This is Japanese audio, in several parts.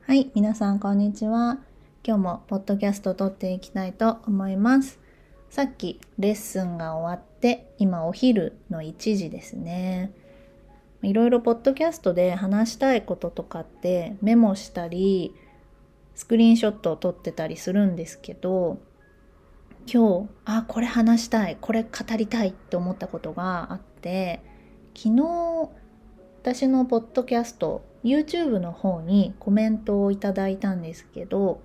はい、皆さんこんにちは。今日もポッドキャストを撮っていきたいと思います。さっきレッスンが終わって、今お昼の1時ですね。いろいろポッドキャストで話したいこととかってメモしたり、スクリーンショットを撮ってたりするんですけど、今日、これ話したい、これ語りたいって思ったことがあって、昨日、私のポッドキャスト、YouTube の方にコメントをいただいたんですけど、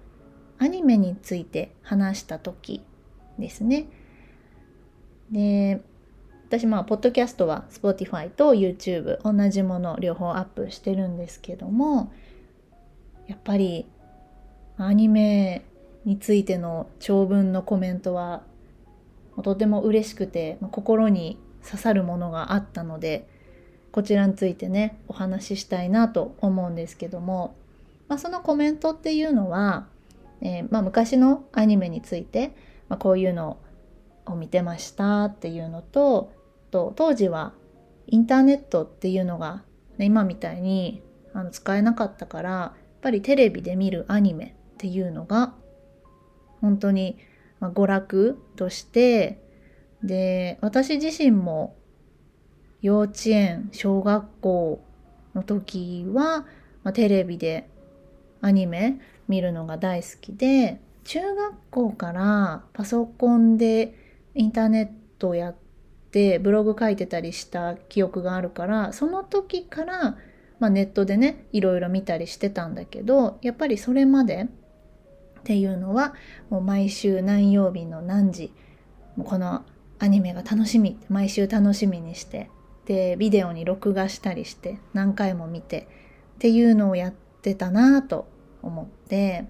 アニメについて話した時ですね。で、私ポッドキャストは Spotify と YouTube 同じもの両方アップしてるんですけども、やっぱりアニメについての長文のコメントはとても嬉しくて、心に刺さるものがあったので、こちらについてねお話ししたいなと思うんですけども、そのコメントっていうのは、昔のアニメについて、こういうのを見てましたっていうのと、当時はインターネットっていうのが、今みたいに使えなかったから、やっぱりテレビで見るアニメっていうのが本当に娯楽として、で私自身も幼稚園小学校の時は、テレビでアニメ見るのが大好きで、中学校からパソコンでインターネットをやってブログ書いてたりした記憶があるから、その時から、ネットでねいろいろ見たりしてたんだけど、やっぱりそれまでっていうのはもう毎週何曜日の何時、もうこのアニメが楽しみ、毎週楽しみにして、でビデオに録画したりして何回も見てっていうのをやってたなと思って、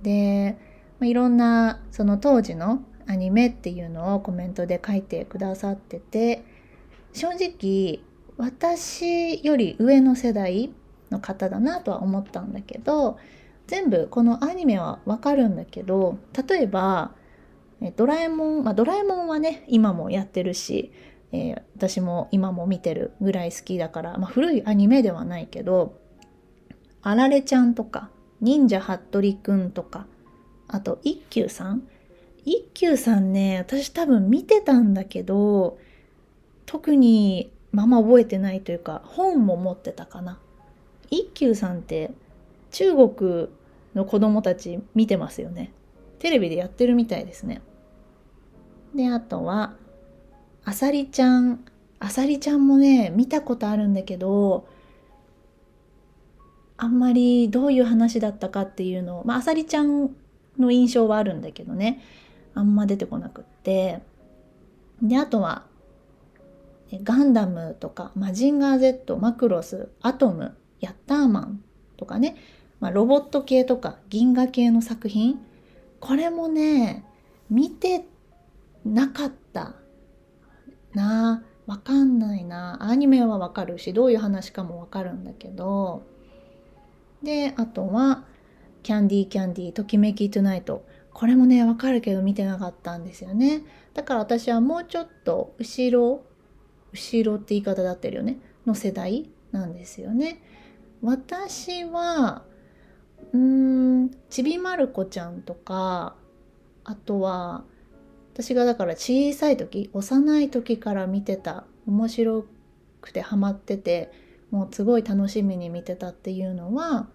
でいろんなその当時のアニメっていうのをコメントで書いてくださってて、正直私より上の世代の方だなとは思ったんだけど、全部このアニメはわかるんだけど、例えばドラえもん、ドラえもんはね今もやってるし、私も今も見てるぐらい好きだから、古いアニメではないけど、あられちゃんとか忍者ハットリくんとか、あと一休さん。一休さんね、私多分見てたんだけど、特に覚えてないというか、本も持ってたかな。一休さんって中国の子供たち見てますよね。テレビでやってるみたいですね。で、あとはあさりちゃん。あさりちゃんもね見たことあるんだけど、あんまりどういう話だったかっていうのを、あさりちゃんの印象はあるんだけどね、あんま出てこなくって。で、あとはガンダムとかマジンガー Z、マクロス、アトム、ヤッターマンとかね、ロボット系とか銀河系の作品、これもね見てなかったな。わかんないな。アニメはわかるし、どういう話かもわかるんだけど。で、あとはキャンディーキャンディーときめきトゥナイト、これもねわかるけど見てなかったんですよね。だから私はもうちょっと後ろって言い方だってるよねの世代なんですよね。私はちびまる子ちゃんとか、あとは私がだから小さい時、幼い時から見てた、面白くてハマってて、もうすごい楽しみに見てたっていうのは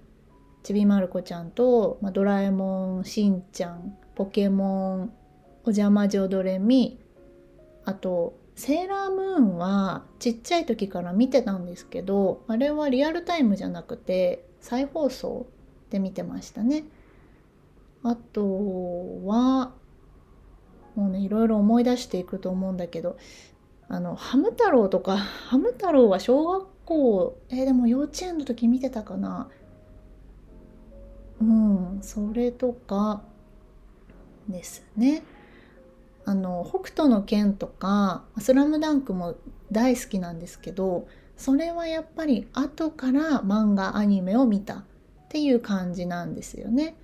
ちびまる子ちゃんと、ドラえもん、しんちゃん、ポケモン、おじゃまじょドレミ、あとセーラームーンはちっちゃい時から見てたんですけど、あれはリアルタイムじゃなくて再放送で見てましたね。あとはもうねいろいろ思い出していくと思うんだけど、ハム太郎とか、ハム太郎は小学校、でも幼稚園の時見てたかな。それとかですね。北斗の拳とかスラムダンクも大好きなんですけど、それはやっぱり後から漫画アニメを見たっていう感じなんですよね。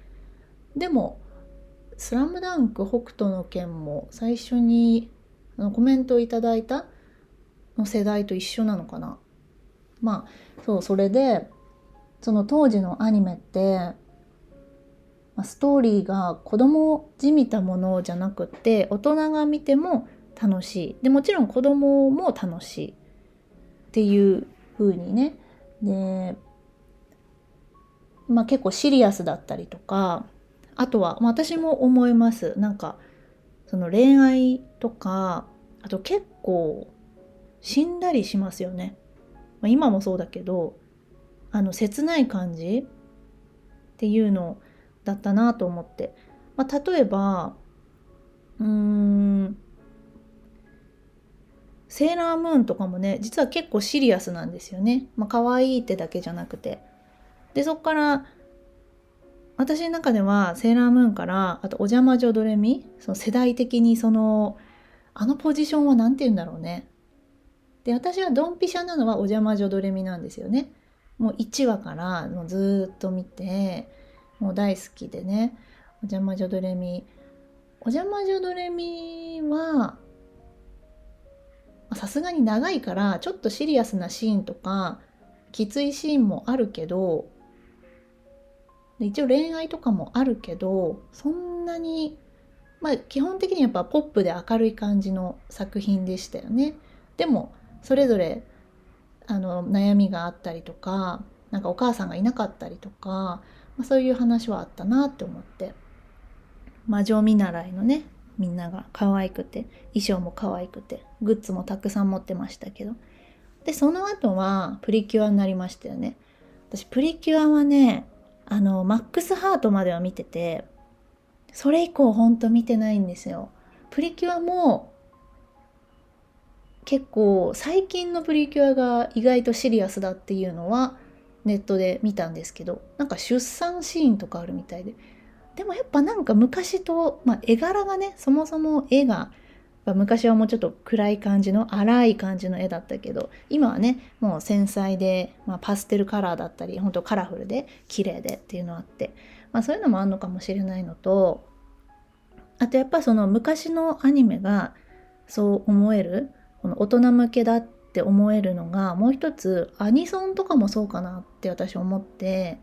でもスラムダンク北斗の拳も最初にコメントをいただいたの世代と一緒なのかな。そう、それでその当時のアニメってストーリーが子供じみたものじゃなくって大人が見ても楽しい。でもちろん子供も楽しいっていう風にね。で、結構シリアスだったりとか、あとは、私も思います。なんかその恋愛とか、あと結構死んだりしますよね。今もそうだけど、切ない感じっていうのだったなと思って。例えば、セーラームーンとかもね、実は結構シリアスなんですよね。可愛いってだけじゃなくて。で、そっから、私の中ではセーラームーンから、あとお邪魔女ドレミ、その世代的にあのポジションはなんて言うんだろうね。で、私はドンピシャなのはお邪魔女ドレミなんですよね。もう1話からもうずっと見て、もう大好きでね。お邪魔女ドレミ。お邪魔女ドレミは、さすがに長いからちょっとシリアスなシーンとかきついシーンもあるけど、一応恋愛とかもあるけど、そんなに基本的にやっぱポップで明るい感じの作品でしたよね。でもそれぞれ悩みがあったりとか、なんかお母さんがいなかったりとか、そういう話はあったなって思って、魔女見習いのね、みんなが可愛くて、衣装も可愛くて、グッズもたくさん持ってましたけど。で、その後はプリキュアになりましたよね。私プリキュアはね、マックスハートまでは見てて、それ以降ほんと見てないんですよ。プリキュアも結構最近のプリキュアが意外とシリアスだっていうのはネットで見たんですけど、なんか出産シーンとかあるみたいで。でもやっぱなんか昔と、絵柄がね、そもそも絵が、昔はもうちょっと暗い感じの荒い感じの絵だったけど、今はねもう繊細で、パステルカラーだったり、本当カラフルで綺麗でっていうのあって、そういうのもあるのかもしれないのと、あとやっぱその昔のアニメがそう思える、この大人向けだって思えるのが、もう一つアニソンとかもそうかなって私思って、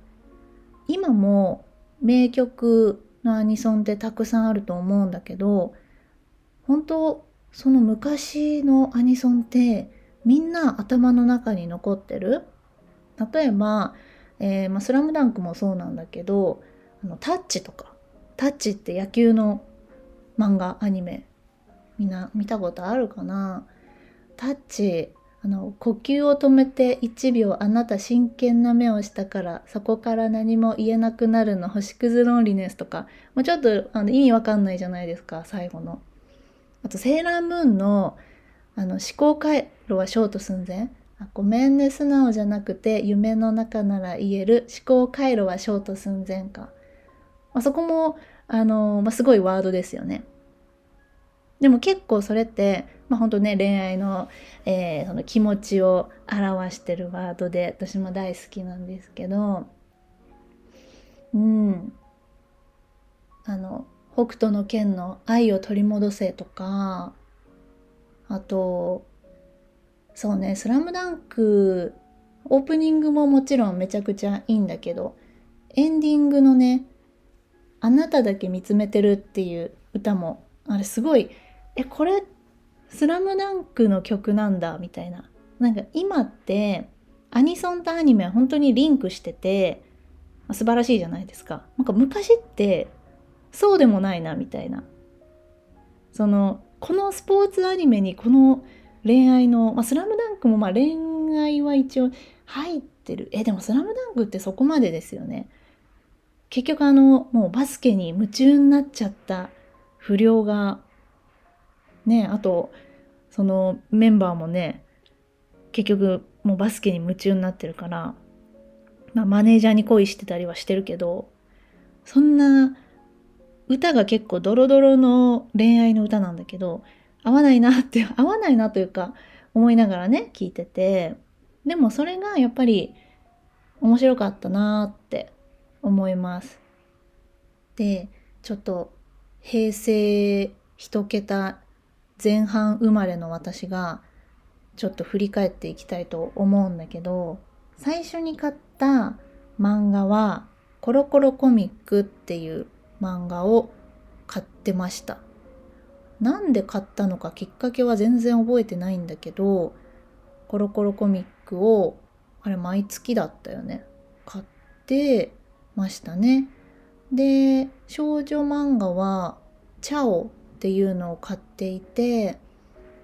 今も名曲のアニソンってたくさんあると思うんだけど、本当その昔のアニソンってみんな頭の中に残ってる。例えば、スラムダンクもそうなんだけど、タッチとか、タッチって野球の漫画アニメ、みんな見たことあるかな。タッチ、呼吸を止めて1秒あなた真剣な目をしたからそこから何も言えなくなるの星屑ロンリネスとか、ちょっと意味わかんないじゃないですか、最後の。あとセーラームーンの思考回路はショート寸前、ごめんね素直じゃなくて夢の中なら言える思考回路はショート寸前か。そこもすごいワードですよね。でも結構それって、本当ね、恋愛の、その気持ちを表してるワードで、私も大好きなんですけど、北斗の拳の愛を取り戻せとか、あと、そうね、スラムダンク、オープニングももちろんめちゃくちゃいいんだけど、エンディングのね、あなただけ見つめてるっていう歌も、あれすごい、これスラムダンクの曲なんだみたいな。なんか今ってアニソンとアニメは本当にリンクしてて素晴らしいじゃないですか。なんか昔ってそうでもないなみたいな。このスポーツアニメにこの恋愛の、スラムダンクも恋愛は一応入ってる。でもスラムダンクってそこまでですよね。結局もうバスケに夢中になっちゃった不良がね、あとそのメンバーもね、結局もうバスケに夢中になってるから、マネージャーに恋してたりはしてるけど、そんな歌が結構ドロドロの恋愛の歌なんだけど、合わないなというか思いながらね聞いてて、でもそれがやっぱり面白かったなって思います。で、ちょっと平成一桁前半生まれの私がちょっと振り返っていきたいと思うんだけど、最初に買った漫画はコロコロコミックっていう漫画を買ってました。なんで買ったのかきっかけは全然覚えてないんだけど、コロコロコミックをあれ毎月だったよね、買ってましたね。で、少女漫画はチャオっていうのを買っていて、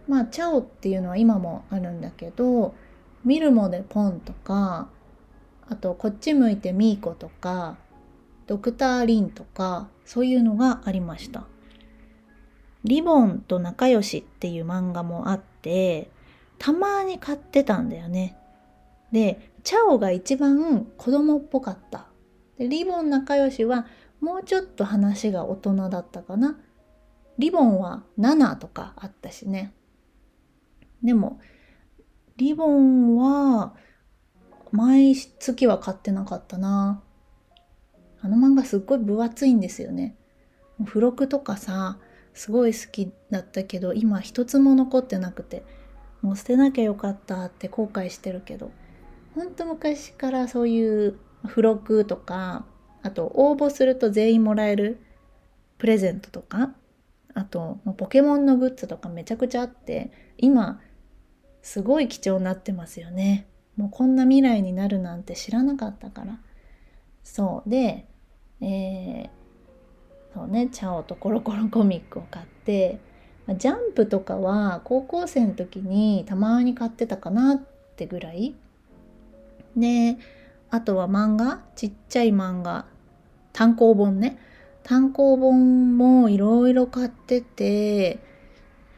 まあチャオっていうのは今もあるんだけど、見るもでポンとか、あとこっち向いてミーコとか、ドクターリンとか、そういうのがありました。リボンと仲良しっていう漫画もあって、たまに買ってたんだよね。で、チャオが一番子供っぽかった。で、リボン仲良しはもうちょっと話が大人だったかな。リボンは7とかあったしね。でも、リボンは毎月は買ってなかったな。あの漫画すっごい分厚いんですよね。付録とかさ、すごい好きだったけど、今一つも残ってなくて、もう捨てなきゃよかったって後悔してるけど、ほんと昔からそういう付録とか、あと応募すると全員もらえるプレゼントとか、あとポケモンのグッズとかめちゃくちゃあって、今すごい貴重になってますよね。もうこんな未来になるなんて知らなかったから。そうで、そうね、チャオとコロコロコミックを買って、ジャンプとかは高校生の時にたまに買ってたかなってぐらいで、あとは漫画、ちっちゃい漫画、単行本ね、単行本もいろいろ買ってて、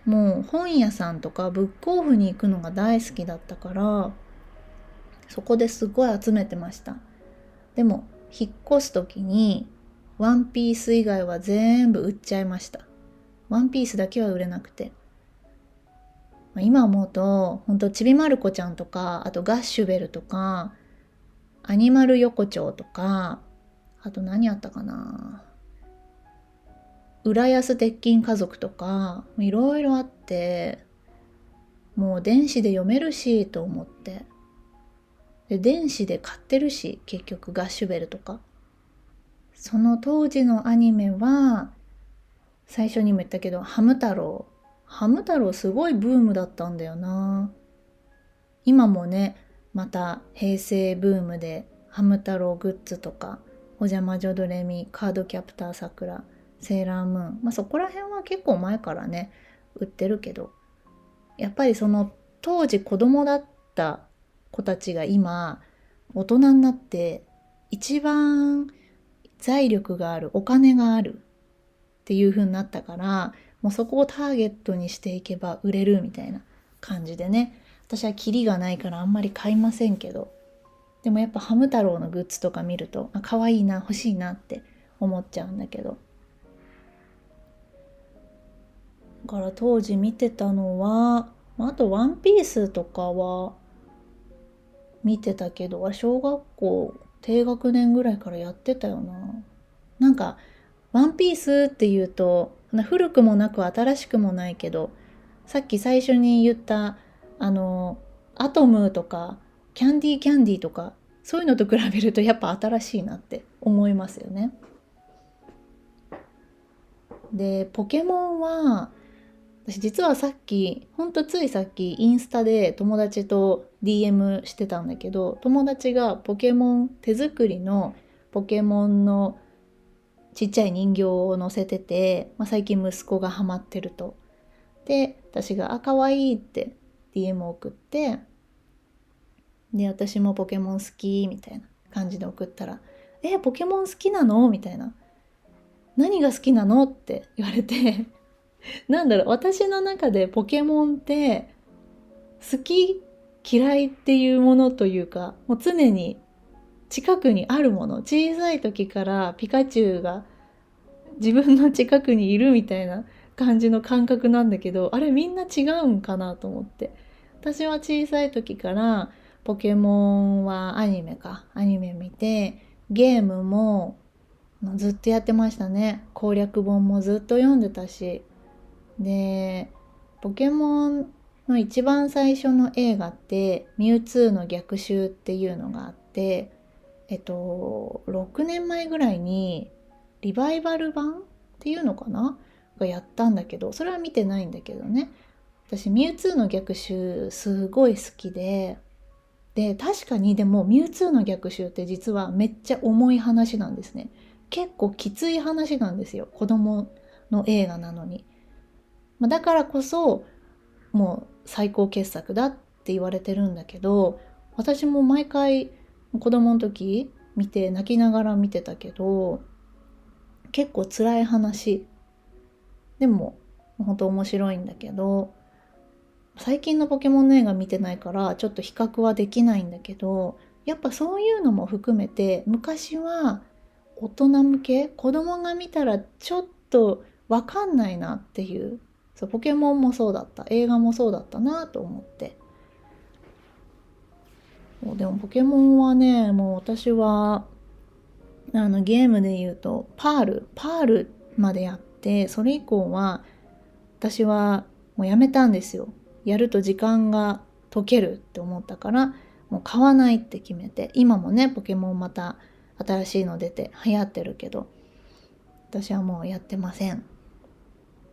もう本屋さんとかブックオフに行くのが大好きだったから、そこですごい集めてました。でも引っ越す時にワンピース以外は全部売っちゃいました。ワンピースだけは売れなくて、今思うと本当ちびまる子ちゃんとか、あとガッシュベルとか、アニマル横丁とか、あと何あったかな、浦安鉄筋家族とかいろいろあって、もう電子で読めるしと思って、で電子で買ってるし、結局ガッシュベルとか。その当時のアニメは最初にも言ったけど、ハム太郎。ハム太郎すごいブームだったんだよな。今もね、また平成ブームでハム太郎グッズとか、おじゃまじょドレミ、カードキャプターさくら、セーラームーン。そこら辺は結構前からね、売ってるけど、やっぱりその当時子供だった子たちが今、大人になって一番財力がある、お金があるっていう風になったから、もうそこをターゲットにしていけば売れるみたいな感じでね。私はキリがないからあんまり買いませんけど、でもやっぱハム太郎のグッズとか見ると、可愛いな、欲しいなって思っちゃうんだけど。だから当時見てたのは、あとワンピースとかは見てたけど、小学校低学年ぐらいからやってたよな。なんかワンピースっていうと、古くもなく新しくもないけど、さっき最初に言ったアトムとかキャンディーキャンディーとか、そういうのと比べるとやっぱ新しいなって思いますよね。で、ポケモンは私実はさっき、ほんとついさっきインスタで友達と DM してたんだけど、友達がポケモン、手作りのポケモンのちっちゃい人形を載せてて、最近息子がハマってると。で、私が可愛いって DM を送って、で、私もポケモン好きみたいな感じで送ったら、ポケモン好きなのみたいな。何が好きなのって言われて、私の中でポケモンって好き嫌いっていうものというか、もう常に近くにあるもの、小さい時からピカチュウが自分の近くにいるみたいな感じの感覚なんだけど、あれみんな違うんかなと思って、私は小さい時からポケモンはアニメ見て、ゲームもずっとやってましたね。攻略本もずっと読んでたし、でポケモンの一番最初の映画ってミュウツーの逆襲っていうのがあって、6年前ぐらいにリバイバル版っていうのかながやったんだけど、それは見てないんだけどね。私ミュウツーの逆襲すごい好きで、確かにでもミュウツーの逆襲って実はめっちゃ重い話なんですね。結構きつい話なんですよ。子供の映画なのに。だからこそもう最高傑作だって言われてるんだけど、私も毎回子供の時見て泣きながら見てたけど、結構辛い話でも本当面白いんだけど、最近のポケモンの映画見てないからちょっと比較はできないんだけど、やっぱそういうのも含めて昔は大人向け、子供が見たらちょっとわかんないなっていう、そうポケモンもそうだった、映画もそうだったなと思って。でもポケモンはね、もう私はゲームで言うとパールまでやって、それ以降は私はもうやめたんですよ。やると時間が解けるって思ったから、もう買わないって決めて、今もねポケモンまた新しいの出て流行ってるけど、私はもうやってません。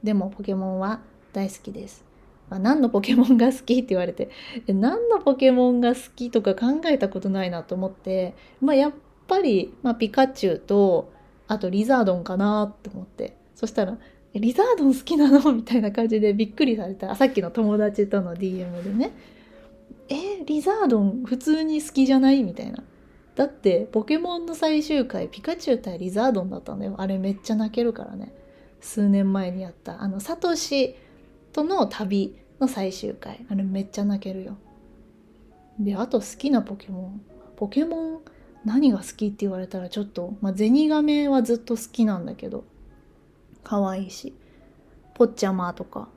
でもポケモンは大好きです。何のポケモンが好きって言われて、何のポケモンが好きとか考えたことないなと思って、やっぱり、ピカチュウとあとリザードンかなって思って、そしたらリザードン好きなのみたいな感じでびっくりされた。さっきの友達との DM でね、リザードン普通に好きじゃないみたいな。だってポケモンの最終回ピカチュウ対リザードンだったんだよ。あれめっちゃ泣けるからね。数年前にやったサトシとの旅の最終回、あれめっちゃ泣けるよ。で、あと好きなポケモン何が好きって言われたらちょっと、ゼニガメはずっと好きなんだけど可愛いし、ポッチャマーとか、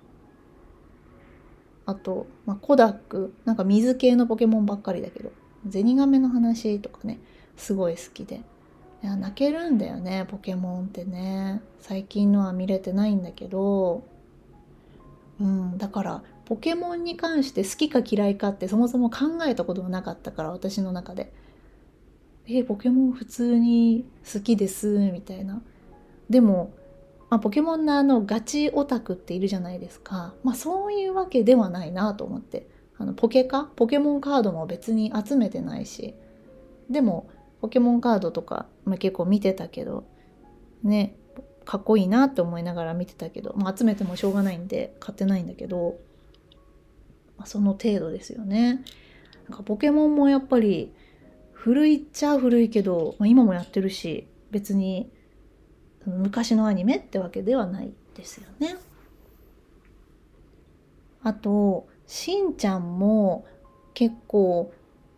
あと、コダック、なんか水系のポケモンばっかりだけど、ゼニガメの話とかねすごい好きで、いや泣けるんだよねポケモンってね。最近のは見れてないんだけど、だからポケモンに関して好きか嫌いかってそもそも考えたことがなかったから、私の中でポケモン普通に好きですみたいな。でも、ポケモンのガチオタクっているじゃないですか。そういうわけではないなと思って、ポケモンカードも別に集めてないし、でもポケモンカードとか、結構見てたけどね、かっこいいなって思いながら見てたけど、集めてもしょうがないんで買ってないんだけど、その程度ですよね。なんかポケモンもやっぱり古いっちゃ古いけど、今もやってるし、別に昔のアニメってわけではないですよね。あとしんちゃんも結構、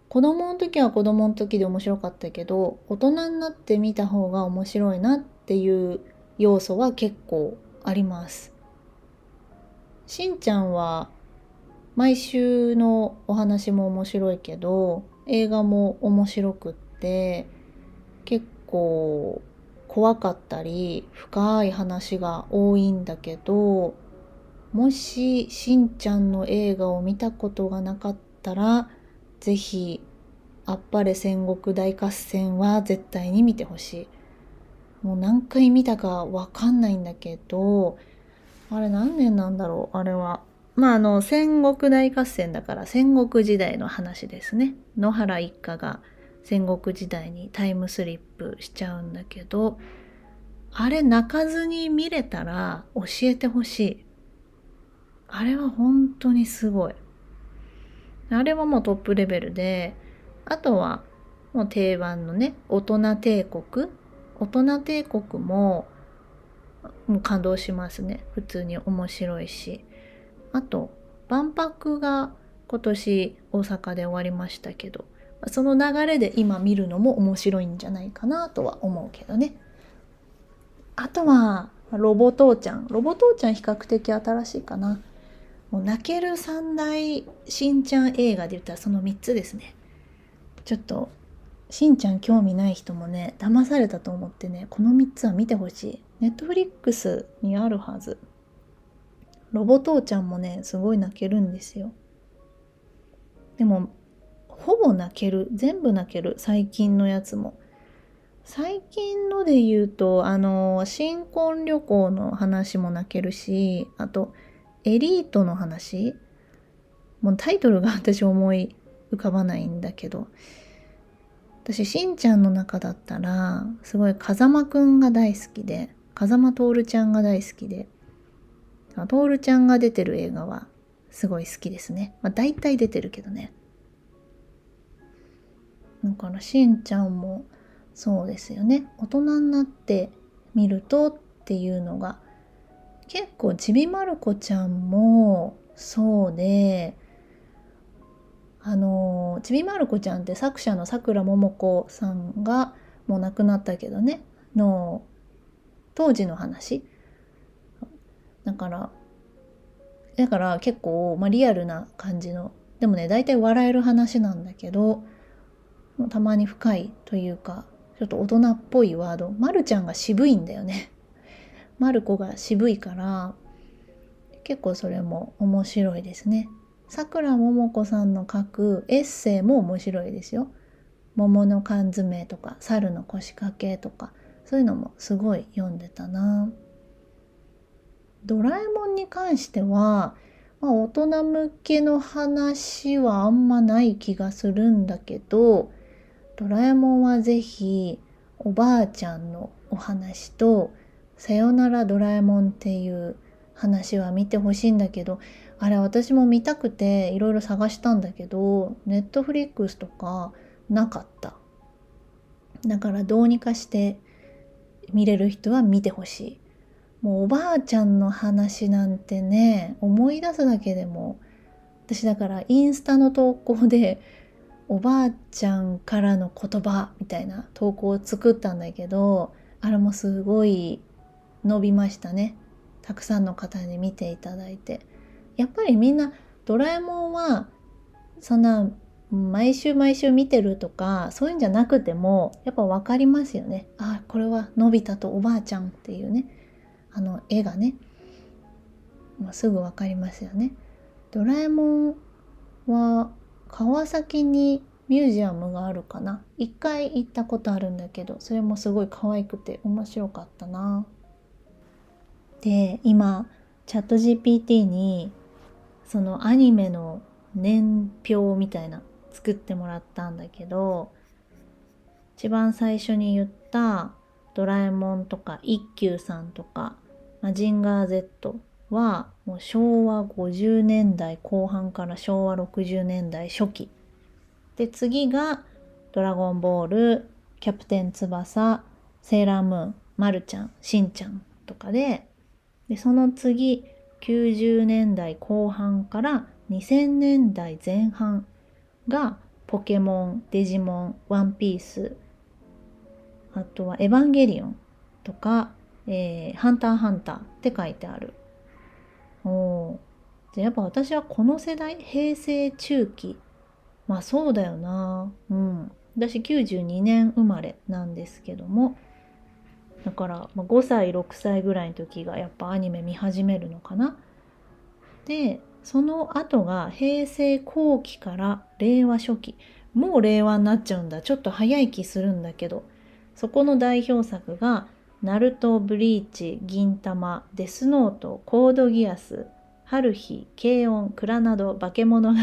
子供の時は子供の時で面白かったけど、大人になって見た方が面白いなっていう要素は結構あります。しんちゃんは毎週のお話も面白いけど、映画も面白くって、結構怖かったり深い話が多いんだけど、もししんちゃんの映画を見たことがなかったら、ぜひあっぱれ戦国大合戦は絶対に見てほしい。もう何回見たかわかんないんだけど、あれ何年なんだろう、あれは。戦国大合戦だから戦国時代の話ですね。野原一家が戦国時代にタイムスリップしちゃうんだけど、あれ泣かずに見れたら教えてほしい。あれは本当にすごい。あれはもうトップレベルで、あとはもう定番のね、大人帝国。大人帝国もう感動しますね。普通に面白いし。あと万博が今年大阪で終わりましたけど、その流れで今見るのも面白いんじゃないかなとは思うけどね。あとはロボ父ちゃん比較的新しいかな。もう泣ける三大しんちゃん映画で言ったらその3つですね。ちょっとしんちゃん興味ない人もね、騙されたと思ってね、この3つは見てほしい。ネットフリックスにあるはず。ロボ父ちゃんもね、すごい泣けるんですよ。でもほぼ泣ける。全部泣ける。最近のやつも。最近ので言うと、新婚旅行の話も泣けるし、あと、エリートの話もうタイトルが私思い浮かばないんだけど、私、しんちゃんの中だったら、すごい風間くんが大好きで、風間徹ちゃんが大好きで、徹ちゃんが出てる映画はすごい好きですね。大体出てるけどね。だからしんちゃんもそうですよね。大人になってみるとっていうのが結構ちびまる子ちゃんもそうで、ちびまる子ちゃんって作者のさくらももこさんがもう亡くなったけどねの当時の話だから結構、リアルな感じのでもね大体笑える話なんだけどたまに深いというかちょっと大人っぽいワード。まるちゃんが渋いんだよね。まる子が渋いから結構それも面白いですね。さくらももこさんの書くエッセイも面白いですよ。桃の缶詰とか猿の腰掛けとかそういうのもすごい読んでたな。ドラえもんに関しては、大人向けの話はあんまない気がするんだけど、ドラえもんはぜひおばあちゃんのお話とさよならドラえもんっていう話は見てほしいんだけど、あれ私も見たくていろいろ探したんだけど、ネットフリックスとかなかった。だからどうにかして見れる人は見てほしい。もうおばあちゃんの話なんてね、思い出すだけでも、私だからインスタの投稿でおばあちゃんからの言葉みたいな投稿を作ったんだけど、あれもすごい伸びましたね。たくさんの方に見ていただいて。やっぱりみんなドラえもんはそんな毎週毎週見てるとかそういうんじゃなくてもやっぱ分かりますよね。あ、これはのび太とおばあちゃんっていうね、絵がね、すぐ分かりますよね。ドラえもんは川崎にミュージアムがあるかな。一回行ったことあるんだけど、それもすごい可愛くて面白かったな。で、今チャット GPT にそのアニメの年表みたいな作ってもらったんだけど、一番最初に言ったドラえもんとか一休さんとかマジンガー Z はもう昭和50年代後半から昭和60年代初期で、次がドラゴンボール、キャプテン翼、セーラームーン、まるちゃん、しんちゃんとかで、その次90年代後半から2000年代前半がポケモン、デジモン、ワンピース、あとはエヴァンゲリオンとか、ハンターハンターって書いてある。じゃあやっぱ私はこの世代、平成中期。そうだよな。私92年生まれなんですけども、だから5歳、6歳ぐらいの時がやっぱアニメ見始めるのかな。で、その後が平成後期から令和初期。もう令和になっちゃうんだ。ちょっと早い気するんだけど。そこの代表作が、ナルト、ブリーチ、銀魂、デスノート、コードギアス、春日、軽音、クラナド、化け物語。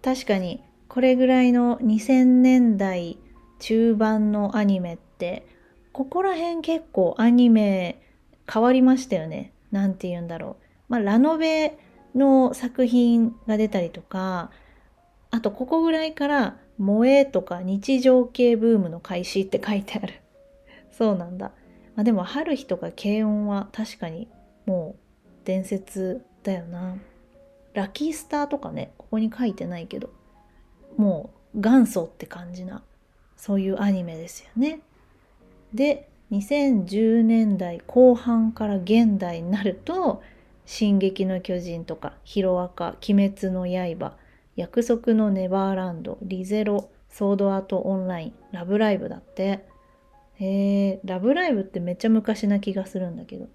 確かに、これぐらいの2000年代中盤のアニメって、ここら辺結構アニメ変わりましたよね。なんて言うんだろう。ラノベの作品が出たりとか、あとここぐらいから萌えとか日常系ブームの開始って書いてある。そうなんだ。でも春日とか軽音は確かにもう伝説だよな。ラッキースターとかね、ここに書いてないけど、もう元祖って感じな、そういうアニメですよね。で、2010年代後半から現代になると、進撃の巨人とか、ヒロアカ、鬼滅の刃、約束のネバーランド、リゼロ、ソードアートオンライン、ラブライブだって。ラブライブってめっちゃ昔な気がするんだけど、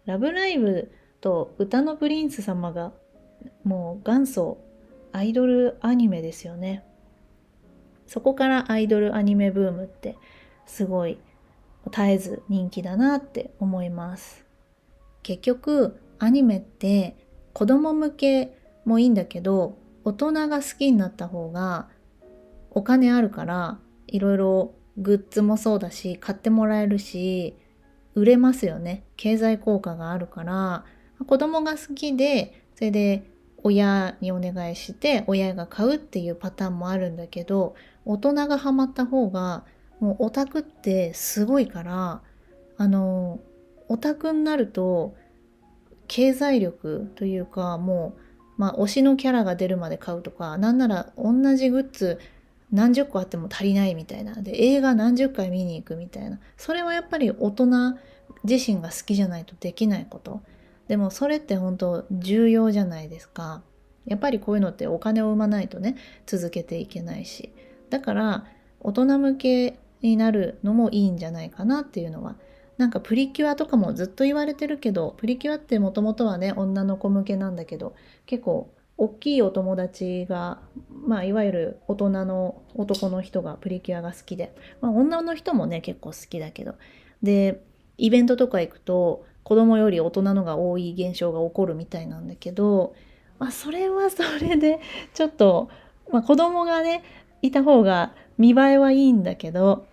ラブライブと歌のプリンス様がもう元祖アイドルアニメですよね。そこからアイドルアニメブームってすごい絶えず人気だなって思います。結局アニメって子供向けもいいんだけど、大人が好きになった方がお金あるから、いろいろグッズもそうだし買ってもらえるし、売れますよね。経済効果があるから、子供が好きで、それで親にお願いして親が買うっていうパターンもあるんだけど、大人がハマった方がもうオタクってすごいから、オタクになると経済力というか、もう推しのキャラが出るまで買うとか、なんなら同じグッズ何十個あっても足りないみたいな、で映画何十回見に行くみたいな、それはやっぱり大人自身が好きじゃないとできないこと。でもそれって本当重要じゃないですか。やっぱりこういうのってお金を生まないとね、続けていけないし、だから大人向けになるのもいいんじゃないかなっていうのは、なんかプリキュアとかもずっと言われてるけど、プリキュアってもともとはね女の子向けなんだけど、結構大きいお友達が、いわゆる大人の男の人がプリキュアが好きで、女の人もね結構好きだけど、でイベントとか行くと子供より大人のが多い現象が起こるみたいなんだけど、それはそれでちょっと、子供がねいた方が見栄えはいいんだけど、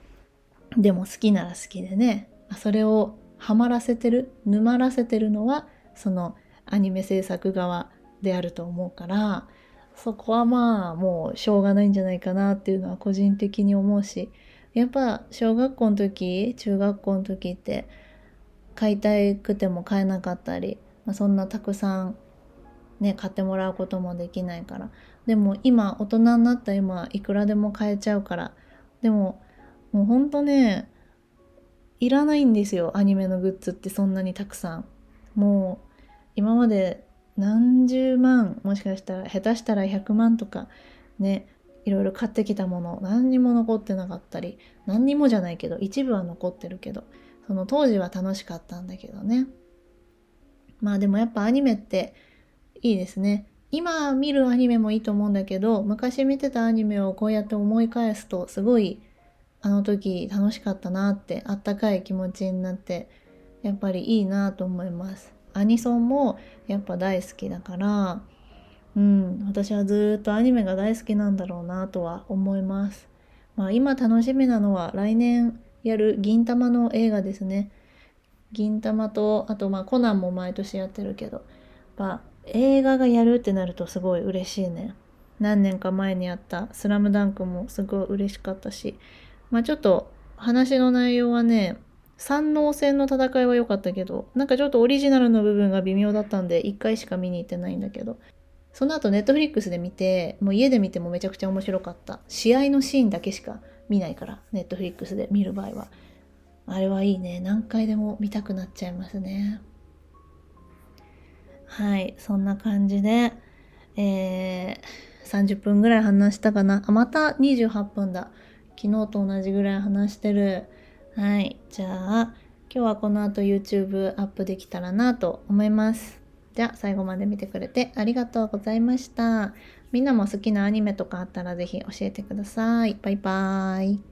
でも好きなら好きでね、それをハマらせてる、沼らせてるのはそのアニメ制作側であると思うから、そこはもうしょうがないんじゃないかなっていうのは個人的に思うし、やっぱ小学校の時中学校の時って買いたくても買えなかったり、そんなたくさんね買ってもらうこともできないから、でも今大人になった今いくらでも買えちゃうから、でももうほんとね、いらないんですよ、アニメのグッズってそんなにたくさん。もう今まで何十万、もしかしたら下手したら100万とかね、いろいろ買ってきたもの何にも残ってなかったり、何にもじゃないけど一部は残ってるけど、その当時は楽しかったんだけどね。でもやっぱアニメっていいですね。今見るアニメもいいと思うんだけど、昔見てたアニメをこうやって思い返すとすごいあの時楽しかったなって、あったかい気持ちになってやっぱりいいなと思います。アニソンもやっぱ大好きだから、私はずっとアニメが大好きなんだろうなとは思います。今楽しみなのは来年やる銀魂の映画ですね。銀魂と、あとコナンも毎年やってるけど、映画がやるってなるとすごい嬉しいね。何年か前にやったスラムダンクもすごい嬉しかったし、ちょっと話の内容はね、三能戦の戦いは良かったけど、なんかちょっとオリジナルの部分が微妙だったんで、一回しか見に行ってないんだけど、その後ネットフリックスで見て、もう家で見てもめちゃくちゃ面白かった。試合のシーンだけしか見ないから、ネットフリックスで見る場合は。あれはいいね。何回でも見たくなっちゃいますね。はい、そんな感じで、30分ぐらい話したかな。また28分だ。昨日と同じぐらい話してる。はい、じゃあ今日はこの後 YouTube アップできたらなと思います。じゃあ最後まで見てくれてありがとうございました。みんなも好きなアニメとかあったらぜひ教えてください。バイバーイ。